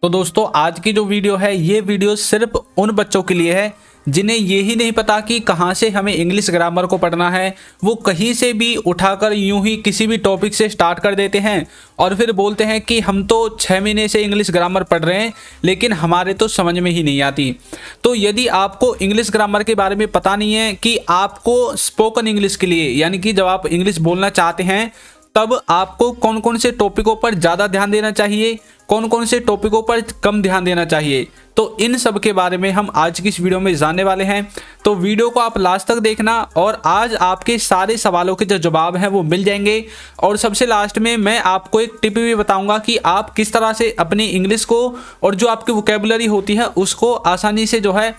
तो दोस्तों आज की जो वीडियो है ये वीडियो सिर्फ उन बच्चों के लिए है जिन्हें ये ही नहीं पता कि कहाँ से हमें इंग्लिश ग्रामर को पढ़ना है। वो कहीं से भी उठाकर यूं ही किसी भी टॉपिक से स्टार्ट कर देते हैं और फिर बोलते हैं कि हम तो 6 महीने से इंग्लिश ग्रामर पढ़ रहे हैं लेकिन हमारे तो समझ में ही नहीं आती। तो यदि आपको इंग्लिश ग्रामर के बारे में पता नहीं है कि आपको स्पोकन इंग्लिश के लिए यानी कि जब आप इंग्लिश बोलना चाहते हैं तब आपको कौन कौन से टॉपिकों पर ज़्यादा ध्यान देना चाहिए, कौन कौन से टॉपिकों पर कम ध्यान देना चाहिए, तो इन सब के बारे में हम आज की इस वीडियो में जानने वाले हैं। तो वीडियो को आप लास्ट तक देखना और आज आपके सारे सवालों के जो जवाब हैं वो मिल जाएंगे। और सबसे लास्ट में मैं आपको एक टिप भी बताऊंगा कि आप किस तरह से अपनी इंग्लिश को और जो आपकी वोकैबुलरी होती है उसको आसानी से जो है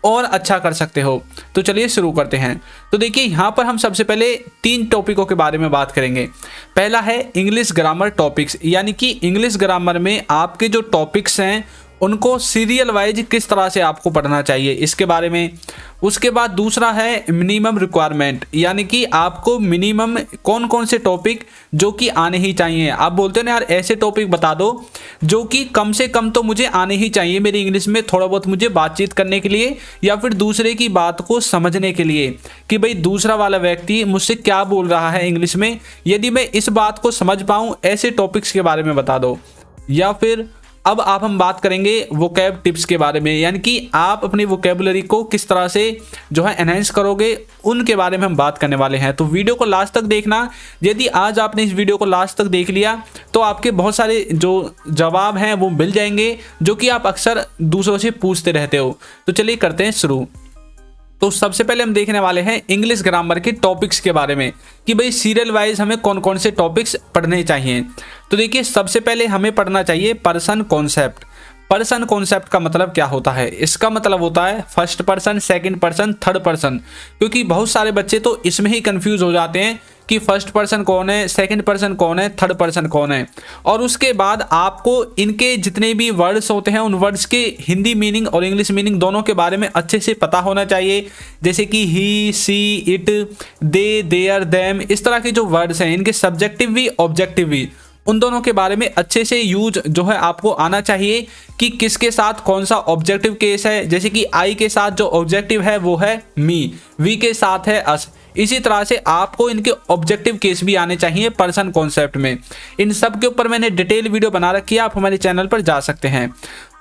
और अच्छा कर सकते हो। तो चलिए शुरू करते हैं। तो देखिए यहाँ पर हम सबसे पहले 3 टॉपिकों के बारे में बात करेंगे। पहला है इंग्लिश ग्रामर टॉपिक्स, यानी कि इंग्लिश ग्रामर में आपके जो टॉपिक्स हैं उनको सीरियल वाइज किस तरह से आपको पढ़ना चाहिए इसके बारे में। उसके बाद दूसरा है मिनिमम रिक्वायरमेंट, यानी कि आपको मिनिमम कौन कौन से टॉपिक जो कि आने ही चाहिए। आप बोलते हैं ना यार ऐसे टॉपिक बता दो जो कि कम से कम तो मुझे आने ही चाहिए मेरी इंग्लिश में, थोड़ा बहुत मुझे बातचीत करने के लिए या फिर दूसरे की बात को समझने के लिए कि भाई दूसरा वाला व्यक्ति मुझसे क्या बोल रहा है इंग्लिश में, यदि मैं इस बात को समझ पाऊँ ऐसे टॉपिक्स के बारे में बता दो। या फिर अब हम बात करेंगे वोकैब टिप्स के बारे में, यानी कि आप अपनी वोकैबुलरी को किस तरह से जो है एनहांस करोगे उनके बारे में हम बात करने वाले हैं। तो वीडियो को लास्ट तक देखना। यदि आज आपने इस वीडियो को लास्ट तक देख लिया तो आपके बहुत सारे जो जवाब हैं वो मिल जाएंगे जो कि आप अक्सर दूसरों से पूछते रहते हो। तो चलिए करते हैं शुरू। तो सबसे पहले हम देखने वाले हैं इंग्लिश ग्रामर के टॉपिक्स के बारे में कि भाई सीरियल वाइज हमें कौन कौन से टॉपिक्स पढ़ने चाहिए। तो देखिए सबसे पहले हमें पढ़ना चाहिए पर्सन कॉन्सेप्ट। पर्सन कॉन्सेप्ट का मतलब क्या होता है? इसका मतलब होता है first person, second person, third person. क्योंकि बहुत सारे बच्चे तो इसमें ही कंफ्यूज हो जाते हैं कि फर्स्ट पर्सन कौन है, सेकंड पर्सन कौन है, थर्ड पर्सन कौन है। और उसके बाद आपको इनके जितने भी वर्ड्स होते हैं उन वर्ड्स के हिंदी मीनिंग और इंग्लिश मीनिंग दोनों के बारे में अच्छे से पता होना चाहिए। जैसे कि ही, सी, इट, दे, देयर, देम, इस तरह के जो वर्ड्स हैं इनके सब्जेक्टिव भी ऑब्जेक्टिव भी उन दोनों के बारे में अच्छे से यूज जो है आपको आना चाहिए कि किसके साथ कौन सा ऑब्जेक्टिव केस है। जैसे कि आई के साथ जो ऑब्जेक्टिव है वो है मी, वी के साथ है अस। इसी तरह से आपको इनके ऑब्जेक्टिव केस भी आने चाहिए पर्सन कॉन्सेप्ट में। इन सब के ऊपर मैंने डिटेल वीडियो बना रखी है, आप हमारे चैनल पर जा सकते हैं।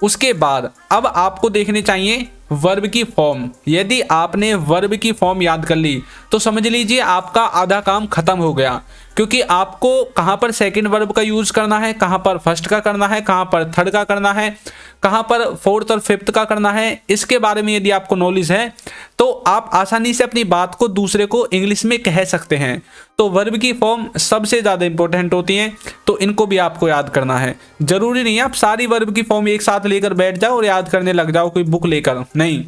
उसके बाद अब आपको देखने चाहिए वर्ब की फॉर्म। यदि आपने वर्ब की फॉर्म याद कर ली तो समझ लीजिए आपका आधा काम खत्म हो गया, क्योंकि आपको कहाँ पर सेकंड वर्ब का यूज करना है, कहाँ पर फर्स्ट का करना है, कहाँ पर थर्ड का करना है, कहाँ पर फोर्थ और फिफ्थ का करना है। इसके बारे में यदि आपको नॉलेज है तो आप आसानी से अपनी बात को दूसरे को इंग्लिश में कह सकते हैं। तो वर्ब की फॉर्म सबसे ज़्यादा इंपॉर्टेंट होती हैं, तो इनको भी आपको याद करना है। जरूरी नहीं है आप सारी वर्ब की फॉर्म एक साथ लेकर बैठ जाओ और याद करने लग जाओ कोई बुक लेकर, नहीं।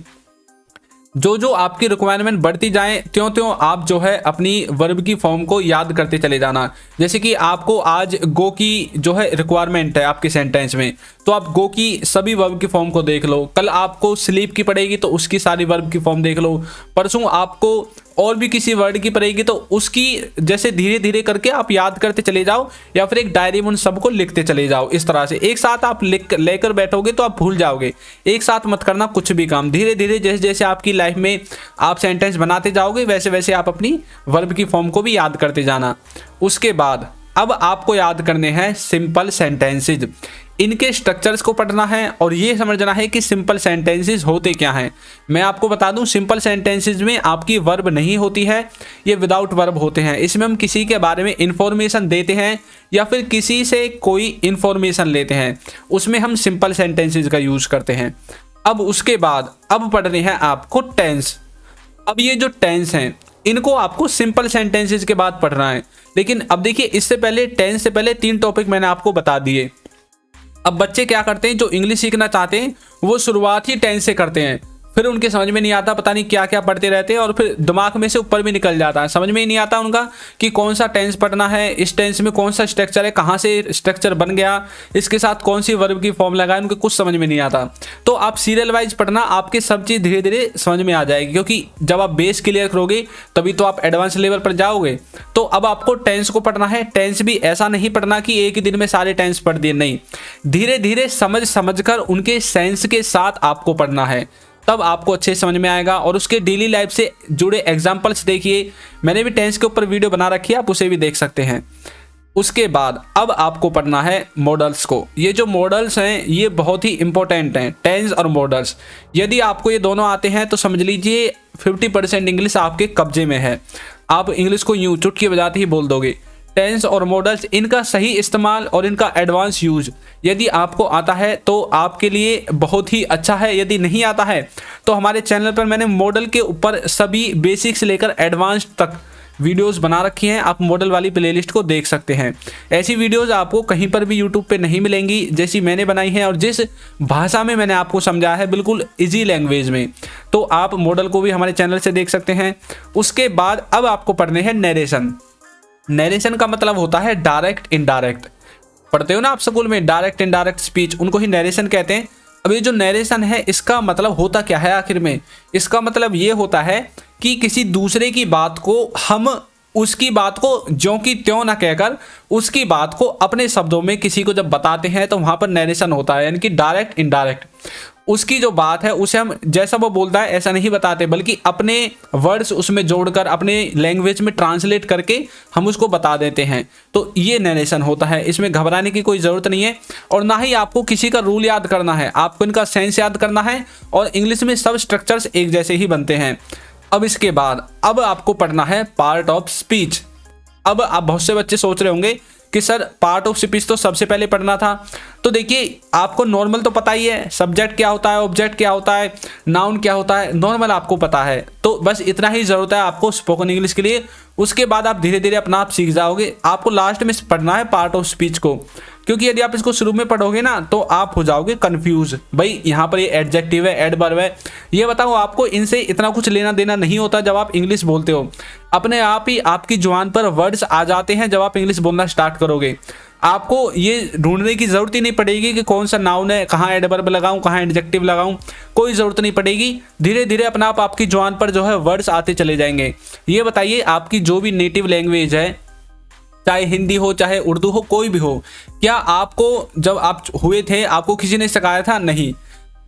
जो जो आपकी रिक्वायरमेंट बढ़ती जाए त्यों त्यों आप जो है अपनी वर्ब की फॉर्म को याद करते चले जाना। जैसे कि आपको आज गो की जो है रिक्वायरमेंट है आपके सेंटेंस में, तो आप गो की सभी वर्ब की फॉर्म को देख लो। कल आपको स्लीप की पड़ेगी तो उसकी सारी वर्ब की फॉर्म देख लो। परसों आपको और भी किसी वर्ड की पड़ेगी तो उसकी जैसे धीरे धीरे करके आप याद करते चले जाओ या फिर एक डायरी में उन सबको लिखते चले जाओ। इस तरह से एक साथ आप लेकर बैठोगे तो आप भूल जाओगे। एक साथ मत करना कुछ भी काम, धीरे धीरे जैसे जैसे आपकी लाइफ में आप सेंटेंस बनाते जाओगे वैसे वैसे आप अपनी वर्ब की फॉर्म को भी याद करते जाना। उसके बाद अब आपको याद करने हैं सिंपल सेंटेंसेज। इनके स्ट्रक्चर्स को पढ़ना है और ये समझना है कि सिंपल सेंटेंसेस होते क्या हैं। मैं आपको बता दूं सिंपल सेंटेंसेस में आपकी वर्ब नहीं होती है, ये विदाउट वर्ब होते हैं। इसमें हम किसी के बारे में इंफॉर्मेशन देते हैं या फिर किसी से कोई इंफॉर्मेशन लेते हैं, उसमें हम सिंपल सेंटेंसेस का यूज करते हैं। अब उसके बाद अब पढ़ने हैं आपको टेंस। अब ये जो टेंस हैं इनको आपको सिंपल सेंटेंसेस के बाद पढ़ना है। लेकिन अब देखिए इससे पहले टेंस से पहले 3 टॉपिक मैंने आपको बता दिए। अब बच्चे क्या करते हैं जो इंग्लिश सीखना चाहते हैं वो शुरुआत ही टेंस से करते हैं, फिर उनके समझ में नहीं आता, पता नहीं क्या क्या पढ़ते रहते हैं और फिर दिमाग में से ऊपर भी निकल जाता है, समझ में ही नहीं आता उनका कि कौन सा टेंस पढ़ना है, इस टेंस में कौन सा स्ट्रक्चर है, कहाँ से स्ट्रक्चर बन गया, इसके साथ कौन सी वर्ब की फॉर्म लगाए, उनको कुछ समझ में नहीं आता। तो आप सीरियल वाइज पढ़ना, आपके सब चीज़ धीरे धीरे समझ में आ जाएगी, क्योंकि जब आप बेस क्लियर करोगे तभी तो आप एडवांस लेवल पर जाओगे। तो अब आपको टेंस को पढ़ना है। टेंस भी ऐसा नहीं पढ़ना कि एक ही दिन में सारे टेंस पढ़ दिए, नहीं, धीरे धीरे समझ कर उनके सेंस के साथ आपको पढ़ना है, तब आपको अच्छे समझ में आएगा। और उसके डेली लाइफ से जुड़े एग्जाम्पल्स देखिए, मैंने भी टेंस के ऊपर वीडियो बना रखी है, आप उसे भी देख सकते हैं। उसके बाद अब आपको पढ़ना है मॉडल्स को। ये जो मॉडल्स हैं ये बहुत ही इंपॉर्टेंट हैं, टेंस और मॉडल्स। यदि आपको ये दोनों आते हैं तो समझ लीजिए 50% इंग्लिश आपके कब्जे में है। आप इंग्लिश को यूं चुटकी बजाते ही बोल दोगे। टेंस और मॉडल्स, इनका सही इस्तेमाल और इनका एडवांस यूज यदि आपको आता है तो आपके लिए बहुत ही अच्छा है। यदि नहीं आता है तो हमारे चैनल पर मैंने मॉडल के ऊपर सभी बेसिक से लेकर एडवांस तक वीडियोस बना रखी हैं, आप मॉडल वाली प्लेलिस्ट को देख सकते हैं। ऐसी वीडियोस आपको कहीं पर भी यूट्यूब पे नहीं मिलेंगी जैसी मैंने बनाई है और जिस भाषा में मैंने आपको समझाया है, बिल्कुल इजी लैंग्वेज में। तो आप मॉडल को भी हमारे चैनल से देख सकते हैं। उसके बाद अब आपको पढ़ने हैं नरेशन। नरेशन का मतलब होता है डायरेक्ट इनडायरेक्ट। पढ़ते हो ना आप स्कूल में, डायरेक्ट इनडायरेक्ट स्पीच, उनको ही नरेशन कहते हैं। अब ये जो नरेशन है इसका मतलब होता क्या है आखिर में? इसका मतलब ये होता है कि किसी दूसरे की बात को हम उसकी बात को ज्यों की त्यों ना कहकर उसकी बात को अपने शब्दों में किसी को जब बताते हैं तो वहां पर नरेशन होता है, यानी कि डायरेक्ट इनडायरेक्ट। उसकी जो बात है उसे हम जैसा वो बोलता है ऐसा नहीं बताते, बल्कि अपने वर्ड्स उसमें जोड़कर अपने लैंग्वेज में ट्रांसलेट करके हम उसको बता देते हैं। तो ये नरेशन होता है, इसमें घबराने की कोई ज़रूरत नहीं है। और ना ही आपको किसी का रूल याद करना है, आपको इनका सेंस याद करना है। और इंग्लिश में सब स्ट्रक्चर्स एक जैसे ही बनते हैं। अब इसके बाद अब आपको पढ़ना है पार्ट ऑफ स्पीच। अब आप बहुत से बच्चे सोच रहे होंगे कि सर पार्ट ऑफ स्पीच तो सबसे पहले पढ़ना था। तो देखिए आपको नॉर्मल तो पता ही है, सब्जेक्ट क्या होता है, ऑब्जेक्ट क्या होता है, नाउन क्या होता है, नॉर्मल आपको पता है। तो बस इतना ही ज़रूरत है आपको स्पोकन इंग्लिश के लिए। उसके बाद आप धीरे धीरे अपना आप सीख जाओगे। आपको लास्ट में पढ़ना है पार्ट ऑफ स्पीच को, क्योंकि यदि आप इसको शुरू में पढ़ोगे ना तो आप हो जाओगे कंफ्यूज। भाई यहाँ पर ये एडजेक्टिव है, एडवर्ब है, ये बताओ। आपको इनसे इतना कुछ लेना देना नहीं होता जब आप इंग्लिश बोलते हो। अपने आप ही आपकी जुबान पर वर्ड्स आ जाते हैं जब आप इंग्लिश बोलना स्टार्ट करोगे। आपको ये ढूंढने की ज़रूरत ही नहीं पड़ेगी कि कौन सा नाउन है, कहाँ एडवर्ब लगाऊं, कहाँ एडजेक्टिव लगाऊं, कोई ज़रूरत नहीं पड़ेगी। धीरे धीरे अपना आप आपकी जुबान पर जो है वर्ड्स आते चले जाएंगे। ये बताइए आपकी जो भी नेटिव लैंग्वेज है, चाहे हिंदी हो चाहे उर्दू हो, कोई भी हो, क्या आपको जब आप हुए थे आपको किसी ने सिखाया था? नहीं,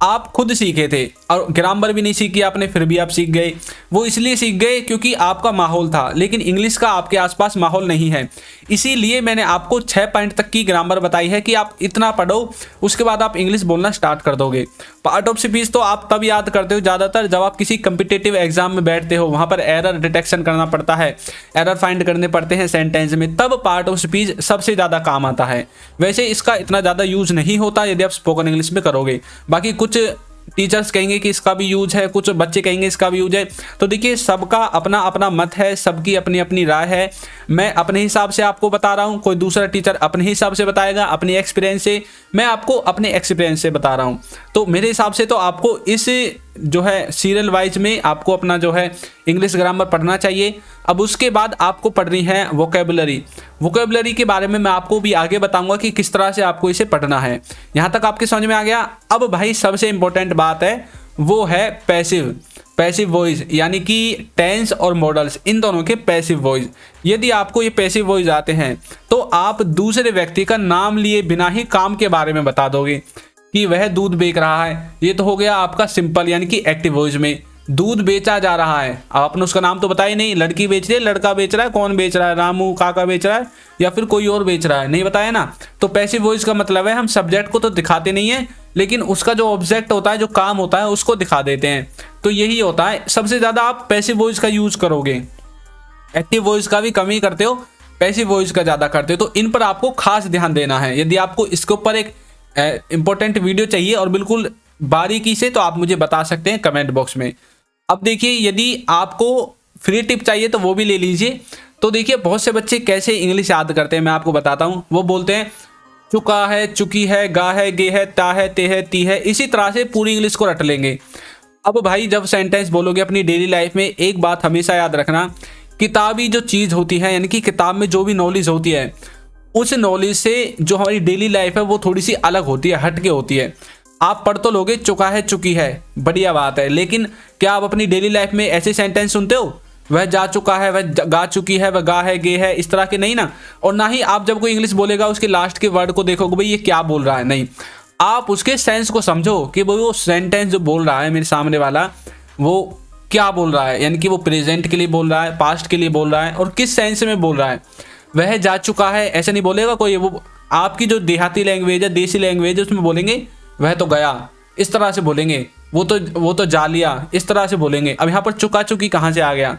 आप खुद सीखे थे। और ग्रामर भी नहीं सीखी आपने, फिर भी आप सीख गए। वो इसलिए सीख गए क्योंकि आपका माहौल था, लेकिन इंग्लिश का आपके आसपास माहौल नहीं है। इसीलिए मैंने आपको 6 पॉइंट तक की ग्रामर बताई है कि आप इतना पढ़ो, उसके बाद आप इंग्लिश बोलना स्टार्ट कर दोगे। पार्ट ऑफ स्पीच तो आप तब याद करते हो ज़्यादातर जब आप किसी कम्पिटिटिव एग्जाम में बैठते हो, वहाँ पर एरर डिटेक्शन करना पड़ता है, एरर फाइंड करने पड़ते हैं सेंटेंस में, तब पार्ट ऑफ स्पीच सबसे ज़्यादा काम आता है। वैसे इसका इतना ज़्यादा यूज नहीं होता यदि आप स्पोकन इंग्लिश में करोगे। बाकी कुछ टीचर्स कहेंगे कि इसका भी यूज है, कुछ बच्चे कहेंगे इसका भी यूज है। तो देखिए सबका अपना अपना मत है, सबकी अपनी अपनी राय है। मैं अपने हिसाब से आपको बता रहा हूँ, कोई दूसरा टीचर अपने हिसाब से बताएगा अपने एक्सपीरियंस से, मैं आपको अपने एक्सपीरियंस से बता रहा हूँ। तो मेरे हिसाब से तो आपको इस जो है सीरियल वाइज में आपको अपना जो है इंग्लिश ग्रामर पढ़ना चाहिए। अब उसके बाद आपको पढ़नी है वोकेबुलरी। वोकेबुलरी के बारे में मैं आपको भी आगे बताऊंगा कि किस तरह से आपको इसे पढ़ना है। यहाँ तक आपके समझ में आ गया। अब भाई सबसे इंपॉर्टेंट बात है वो है पैसिव वॉइस, यानी कि टेंस और मॉडल्स, इन दोनों के पैसिव वॉइस। यदि आपको ये पैसिव वॉइस आते हैं तो आप दूसरे व्यक्ति का नाम लिए बिना ही काम के बारे में बता दोगे कि वह दूध बेच रहा है। ये तो हो गया आपका सिंपल, यानी कि एक्टिव वॉइस में दूध बेचा जा रहा है। आपने उसका नाम तो बताया नहीं, लड़की बेच रही है, लड़का बेच रहा है, कौन बेच रहा है, रामू काका बेच रहा है या फिर कोई और बेच रहा है, नहीं बताया ना। तो पैसिव वॉइस का मतलब है हम सब्जेक्ट को तो दिखाते नहीं है, लेकिन उसका जो ऑब्जेक्ट होता है, जो काम होता है, उसको दिखा देते हैं। तो यही होता है, सबसे ज़्यादा आप पैसिव वॉइस का यूज करोगे। एक्टिव वॉइस का भी कम ही करते हो, पैसिव वॉइस का ज़्यादा करते हो। तो इन पर आपको खास ध्यान देना है। यदि आपको इसके ऊपर एक इंपॉर्टेंट वीडियो चाहिए और बिल्कुल बारीकी से, तो आप मुझे बता सकते हैं कमेंट बॉक्स में। अब देखिए यदि आपको फ्री टिप चाहिए तो वो भी ले लीजिए। तो देखिए बहुत से बच्चे कैसे इंग्लिश याद करते हैं, मैं आपको बताता हूँ। वो बोलते हैं चुका है, चुकी है, गा है, गे है, ता है, ते है, ती है, इसी तरह से पूरी इंग्लिश को रट लेंगे। अब भाई जब सेंटेंस बोलोगे अपनी डेली लाइफ में, एक बात हमेशा याद रखना, किताबी जो चीज़ होती है यानी कि किताब में जो भी नॉलेज होती है उस नॉलेज से जो हमारी डेली लाइफ है वो थोड़ी सी अलग होती है, हटके होती है। आप पढ़ तो लोगे चुका है चुकी है, बढ़िया बात है, लेकिन क्या आप अपनी डेली लाइफ में ऐसे सेंटेंस सुनते हो, वह जा चुका है, वह गा चुकी है, वह गा है, गे है, इस तरह के नहीं ना। और ना ही आप जब कोई इंग्लिश बोलेगा उसके लास्ट के वर्ड को देखोगे भाई ये क्या बोल रहा है, नहीं, आप उसके सेंस को समझो कि भाई वो सेंटेंस जो बोल रहा है मेरे सामने वाला वो क्या बोल रहा है, यानी कि वो प्रेजेंट के लिए बोल रहा है, पास्ट के लिए बोल रहा है और किस सेंस में बोल रहा है। वह जा चुका है ऐसे नहीं बोलेगा कोई, वो आपकी जो देहाती लैंग्वेज है, देसी लैंग्वेज है, उसमें बोलेंगे वह तो गया, इस तरह से बोलेंगे, वो तो जा लिया, इस तरह से बोलेंगे। अब यहाँ पर चुका चुकी कहाँ से आ गया,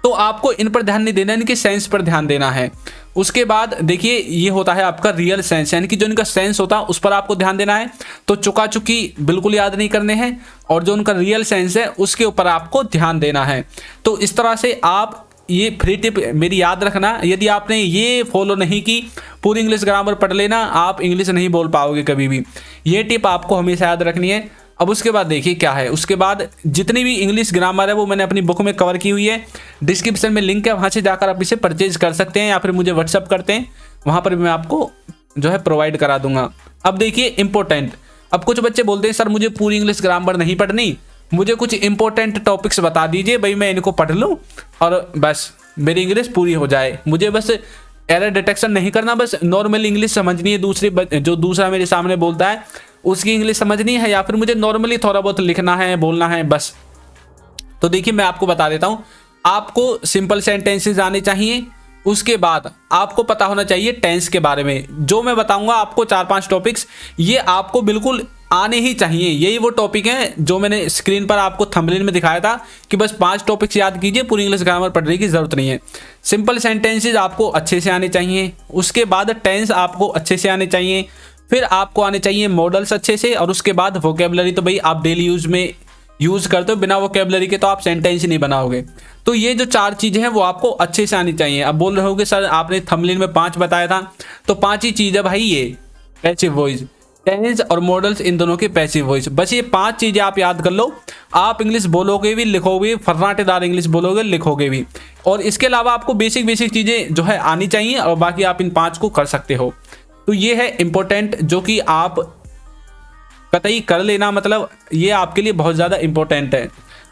तो आपको इन पर ध्यान नहीं देना, इनके सेंस पर ध्यान देना है। उसके बाद देखिए ये होता है आपका रियल सेंस, यानी कि जो इनका सेंस होता है उस पर आपको ध्यान देना है। तो चुका चुकी बिल्कुल याद नहीं करने हैं और जो उनका रियल सेंस है उसके ऊपर आपको ध्यान देना है। तो इस तरह से आप ये फ्री टिप मेरी याद रखना, यदि आपने ये फॉलो नहीं की, पूरी इंग्लिश ग्रामर पढ़ लेना, आप इंग्लिश नहीं बोल पाओगे कभी भी। ये टिप आपको हमेशा याद रखनी है। अब उसके बाद देखिए क्या है, उसके बाद जितनी भी इंग्लिश ग्रामर है वो मैंने अपनी बुक में कवर की हुई है, डिस्क्रिप्शन में लिंक है, वहाँ से जाकर आप इसे परचेज कर सकते हैं या फिर मुझे व्हाट्सअप करते हैं, वहाँ पर भी मैं आपको जो है प्रोवाइड करा दूंगा। अब देखिए इंपॉर्टेंट, अब कुछ बच्चे बोलते हैं सर मुझे पूरी इंग्लिश ग्रामर नहीं पढ़नी, मुझे कुछ इंपॉर्टेंट टॉपिक्स बता दीजिए भाई, मैं इनको पढ़ लूँ और बस मेरी इंग्लिश पूरी हो जाए, मुझे बस एरर डिटेक्शन नहीं करना, बस नॉर्मल इंग्लिश समझनी है, दूसरा मेरे सामने बोलता है उसकी इंग्लिश समझनी है, या फिर मुझे नॉर्मली थोड़ा बहुत लिखना है, बोलना है बस। तो देखिए मैं आपको बता देता हूँ, आपको सिंपल सेंटेंसेस आने चाहिए, उसके बाद आपको पता होना चाहिए टेंस के बारे में। जो मैं बताऊंगा आपको 4-5 टॉपिक्स, ये आपको बिल्कुल आने ही चाहिए। यही वो टॉपिक हैं जो मैंने स्क्रीन पर आपको थंबनेल में दिखाया था कि बस 5 टॉपिक्स याद कीजिए, पूरी इंग्लिश ग्रामर पढ़ने की जरूरत नहीं है। सिंपल सेंटेंसेस आपको अच्छे से आने चाहिए, उसके बाद टेंस आपको अच्छे से आने चाहिए, फिर आपको आने चाहिए मॉडल्स अच्छे से, और उसके बाद वोकेबलरी तो भाई आप डेली यूज में यूज करते हो, बिना वोकेबलरी के तो आप सेंटेंस ही नहीं बनाओगे। तो ये जो 4 चीजें हैं वो आपको अच्छे से आनी चाहिए। अब बोल रहे हो कि सर आपने थंबनेल में 5 बताया था, तो 5 ही चीज है भाई, ये पैसिव वॉइस, टेंस और मॉडल्स, इन दोनों के पैसिव वॉइस, बस ये 5 चीजें आप याद कर लो, आप इंग्लिश बोलोगे भी लिखोगे, फर्राटेदार इंग्लिश बोलोगे लिखोगे भी। और इसके अलावा आपको बेसिक चीजें जो है आनी चाहिए, और बाकी आप इन 5 को कर सकते हो। तो ये है इंपॉर्टेंट, जो कि आप कतई कर लेना, मतलब ये आपके लिए बहुत ज़्यादा इंपॉर्टेंट है।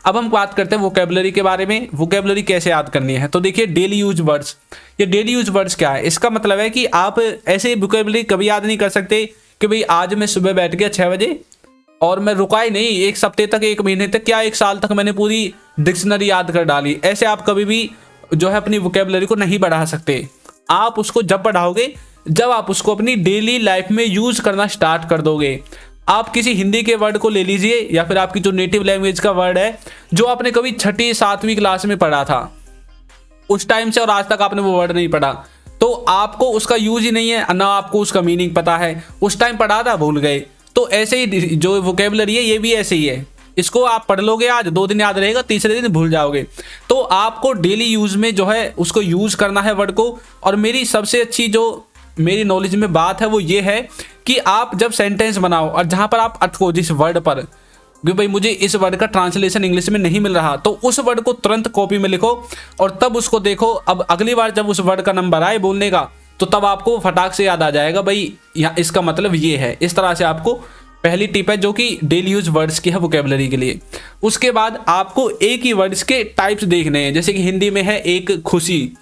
अब हम बात करते हैं वोकेबलरी के बारे में, वोकेबलरी कैसे याद करनी है। तो देखिए डेली यूज वर्ड्स, ये डेली यूज वर्ड्स क्या है, इसका मतलब है कि आप ऐसे वोकेबलरी कभी याद नहीं कर सकते कि भाई आज मैं सुबह बैठ गया 6 बजे और मैं रुका ही नहीं, 1 हफ्ते तक, 1 महीने तक, क्या 1 साल तक मैंने पूरी डिक्शनरी याद कर डाली। ऐसे आप कभी भी जो है अपनी वोकेबलरी को नहीं बढ़ा सकते। आप उसको जब बढ़ाओगे जब आप उसको अपनी डेली लाइफ में यूज करना स्टार्ट कर दोगे। आप किसी हिंदी के वर्ड को ले लीजिए, या फिर आपकी जो नेटिव लैंग्वेज का वर्ड है जो आपने कभी 6ठी-7वीं क्लास में पढ़ा था, उस टाइम से और आज तक आपने वो वर्ड नहीं पढ़ा, तो आपको उसका यूज ही नहीं है, ना आपको उसका मीनिंग पता है, उस टाइम पढ़ा था भूल गए। तो ऐसे ही जो वोकेबलरी है ये भी ऐसे ही है, इसको आप पढ़ लोगे आज, 2 दिन याद रहेगा, तीसरे दिन भूल जाओगे। तो आपको डेली यूज में जो है उसको यूज करना है वर्ड को। और मेरी सबसे अच्छी जो मेरी नॉलेज में बात है वो ये है कि आप जब सेंटेंस बनाओ और जहां पर आप अटको जिस वर्ड पर, कि भाई मुझे इस वर्ड का ट्रांसलेशन इंग्लिश में नहीं मिल रहा, तो उस वर्ड को तुरंत कॉपी में लिखो और तब उसको देखो। अब अगली बार जब उस वर्ड का नंबर आए बोलने का, तो तब आपको फटाक से याद आ जाएगा भाई यहाँ इसका मतलब ये है। इस तरह से आपको पहली टिप है जो कि डेली यूज वर्ड्स की है वोकेबलरी के लिए। उसके बाद आपको एक ही वर्ड्स के टाइप्स देखने हैं, जैसे कि हिंदी में है एक खुशी,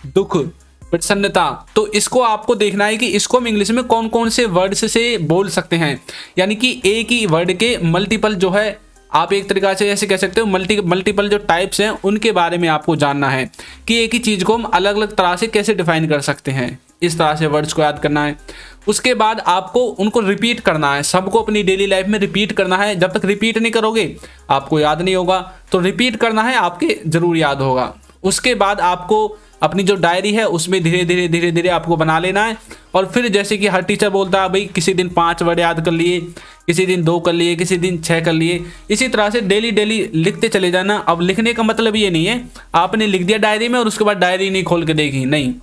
दुख, प्रसन्नता, तो इसको आपको देखना है कि इसको हम इंग्लिश में कौन कौन से वर्ड्स से बोल सकते हैं। यानी कि एक ही वर्ड के मल्टीपल जो है, आप एक तरीका से ऐसे कह सकते हो मल्टीपल जो टाइप्स हैं उनके बारे में आपको जानना है कि एक ही चीज़ को हम अलग अलग तरह से कैसे डिफाइन कर सकते हैं। इस तरह से वर्ड्स को याद करना है। उसके बाद आपको उनको रिपीट करना है, सबको अपनी डेली लाइफ में रिपीट करना है। जब तक रिपीट नहीं करोगे आपको याद नहीं होगा, तो रिपीट करना है, आपके जरूर याद होगा। उसके बाद आपको अपनी जो डायरी है उसमें धीरे धीरे आपको बना लेना है। और फिर जैसे कि हर टीचर बोलता है भाई किसी दिन 5 वर्ड याद कर लिए, किसी दिन 2 कर लिए, किसी दिन 6 कर लिए, इसी तरह से डेली लिखते चले जाना। अब लिखने का मतलब ये नहीं है आपने लिख दिया डायरी में और उसके बाद डायरी नहीं खोल के देखी, नहीं,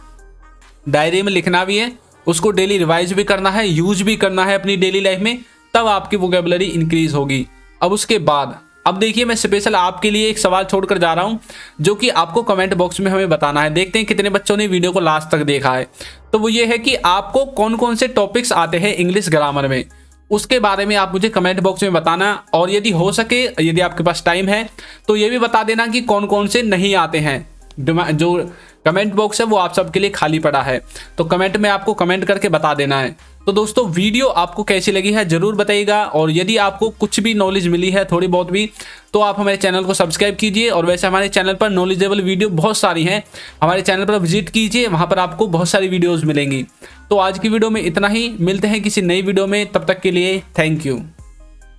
डायरी में लिखना भी है, उसको डेली रिवाइज भी करना है, यूज भी करना है अपनी डेली लाइफ में, तब आपकी वोकेबलरी इंक्रीज होगी। अब उसके बाद अब देखिए मैं स्पेशल आपके लिए एक सवाल छोड़कर जा रहा हूं जो कि आपको कमेंट बॉक्स में हमें बताना है। देखते हैं कितने बच्चों ने वीडियो को लास्ट तक देखा है। तो वो ये है कि आपको कौन कौन से टॉपिक्स आते हैं इंग्लिश ग्रामर में, उसके बारे में आप मुझे कमेंट बॉक्स में बताना। और यदि हो सके, यदि आपके पास टाइम है तो ये भी बता देना कि कौन कौन से नहीं आते हैं। जो कमेंट बॉक्स है वो आप सबके लिए खाली पड़ा है, तो कमेंट में आपको कमेंट करके बता देना है। तो दोस्तों वीडियो आपको कैसी लगी है जरूर बताइएगा, और यदि आपको कुछ भी नॉलेज मिली है थोड़ी बहुत भी, तो आप हमारे चैनल को सब्सक्राइब कीजिए। और वैसे हमारे चैनल पर नॉलेजेबल वीडियो बहुत सारी हैं, हमारे चैनल पर विजिट कीजिए, वहाँ पर आपको बहुत सारी वीडियोज़ मिलेंगी। तो आज की वीडियो में इतना ही, मिलते हैं किसी नई वीडियो में, तब तक के लिए थैंक यू।